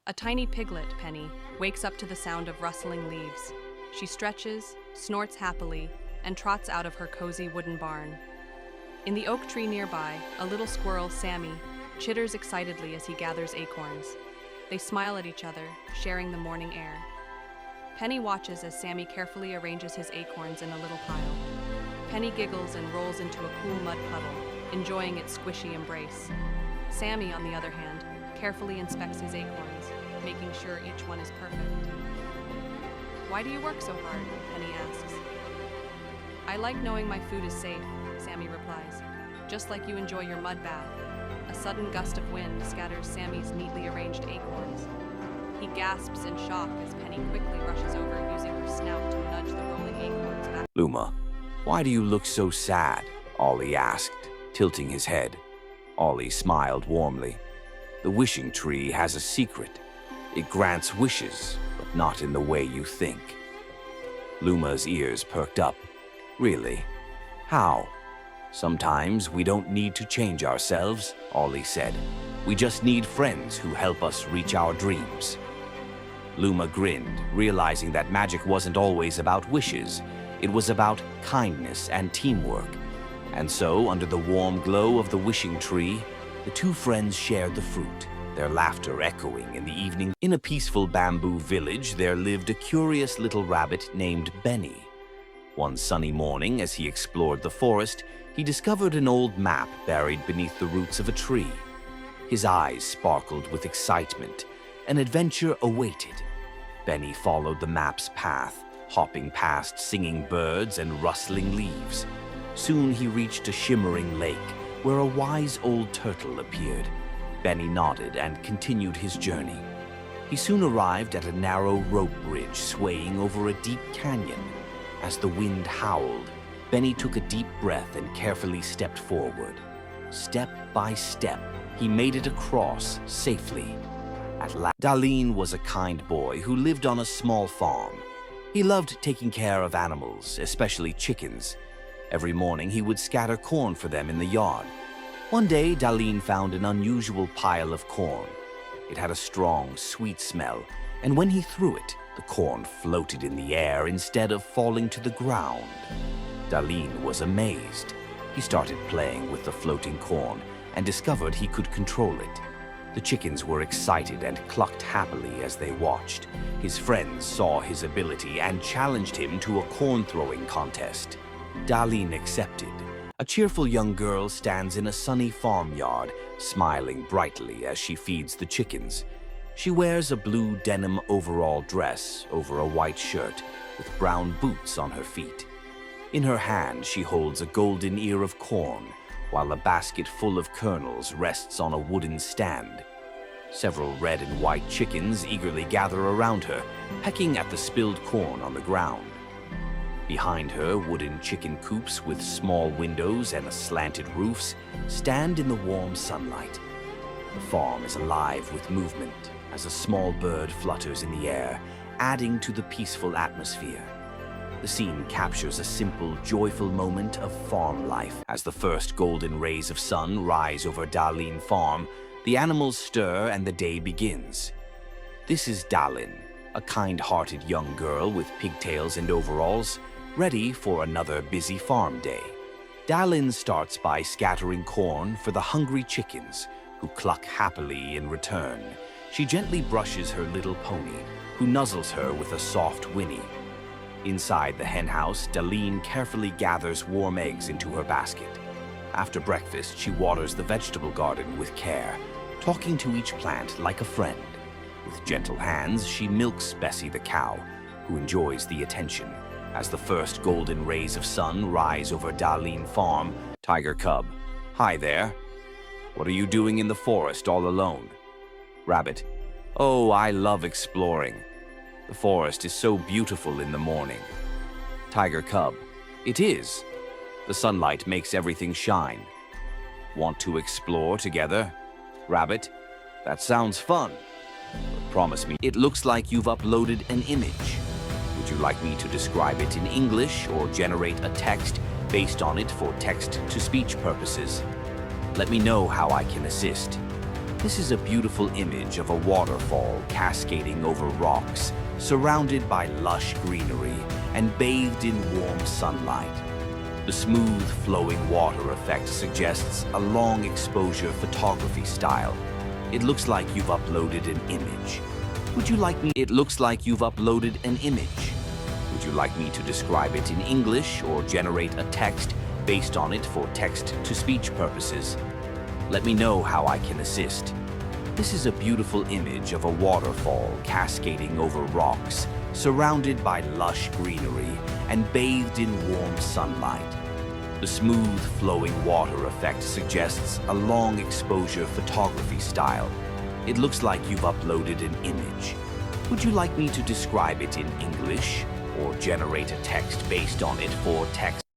A tiny piglet, Penny, wakes up to the sound of rustling leaves. She stretches, snorts happily, and trots out of her cozy wooden barn. In the oak tree nearby, a little squirrel, Sammy, chitters excitedly as he gathers acorns. They smile at each other, sharing the morning air. Penny watches as Sammy carefully arranges his acorns in a little pile. Penny giggles and rolls into a cool mud puddle, enjoying its squishy embrace. Sammy, on the other hand, carefully inspects his acorns, making sure each one is perfect. "Why do you work so hard?" Penny asks. "I like knowing my food is safe," Sammy replies, "just like you enjoy your mud bath." A sudden gust of wind scatters Sammy's neatly arranged acorns. He gasps in shock as Penny quickly rushes over, using her snout to nudge the rolling acorns back. "Luma, why do you look so sad?" Ollie asked, tilting his head. Ollie smiled warmly. "The wishing tree has a secret. It grants wishes, but not in the way you think." Luma's ears perked up. "Really? How?" "Sometimes we don't need to change ourselves," Ollie said. "We just need friends who help us reach our dreams." Luma grinned, realizing that magic wasn't always about wishes. It was about kindness and teamwork. And so, under the warm glow of the wishing tree, the two friends shared the fruit, their laughter echoing in the evening. In a peaceful bamboo village, there lived a curious little rabbit named Benny. One sunny morning, as he explored the forest, he discovered an old map buried beneath the roots of a tree. His eyes sparkled with excitement. An adventure awaited. Benny followed the map's path, hopping past singing birds and rustling leaves. Soon he reached a shimmering lake, where a wise old turtle appeared. Benny nodded and continued his journey. He soon arrived at a narrow rope bridge swaying over a deep canyon. As the wind howled, Benny took a deep breath and carefully stepped forward. Step by step, he made it across safely. At last, Darlene was a kind boy who lived on a small farm. He loved taking care of animals, especially chickens. Every morning, he would scatter corn for them in the yard. One day, Darlene found an unusual pile of corn. It had a strong, sweet smell, and when he threw it, the corn floated in the air instead of falling to the ground. Darlene was amazed. He started playing with the floating corn and discovered he could control it. The chickens were excited and clucked happily as they watched. His friends saw his ability and challenged him to a corn-throwing contest. Darlene accepted. A cheerful young girl stands in a sunny farmyard, smiling brightly as she feeds the chickens. She wears a blue denim overall dress over a white shirt with brown boots on her feet. In her hand, she holds a golden ear of corn, while a basket full of kernels rests on a wooden stand. Several red and white chickens eagerly gather around her, pecking at the spilled corn on the ground. Behind her, wooden chicken coops with small windows and slanted roofs stand in the warm sunlight. The farm is alive with movement as a small bird flutters in the air, adding to the peaceful atmosphere. The scene captures a simple, joyful moment of farm life. As the first golden rays of sun rise over Darlene Farm, the animals stir and the day begins. This is Darlene, a kind-hearted young girl with pigtails and overalls, ready for another busy farm day. Darlene starts by scattering corn for the hungry chickens, who cluck happily in return. She gently brushes her little pony, who nuzzles her with a soft whinny. Inside the henhouse, Darlene carefully gathers warm eggs into her basket. After breakfast, she waters the vegetable garden with care, talking to each plant like a friend. With gentle hands, she milks Bessie the cow, who enjoys the attention. As the first golden rays of sun rise over Darlene Farm, Tiger Cub, "Hi there. What are you doing in the forest all alone?" Rabbit, "Oh, I love exploring. The forest is so beautiful in the morning." Tiger Cub, "It is. The sunlight makes everything shine. Want to explore together?" Rabbit, "That sounds fun. But promise me, it looks like you've uploaded an image. Would you like me to describe it in English or generate a text based on it for text-to-speech purposes? Let me know how I can assist." This is a beautiful image of a waterfall cascading over rocks, surrounded by lush greenery and bathed in warm sunlight. The smooth, flowing water effect suggests a long exposure photography style. It looks like you've uploaded an image. It looks like you've uploaded an image. Would you like me to describe it in English or generate a text based on it for text-to-speech purposes? Let me know how I can assist. This is a beautiful image of a waterfall cascading over rocks, surrounded by lush greenery and bathed in warm sunlight. The smooth, flowing water effect suggests a long exposure photography style. It looks like you've uploaded an image. Would you like me to describe it in English or generate a text based on it for text?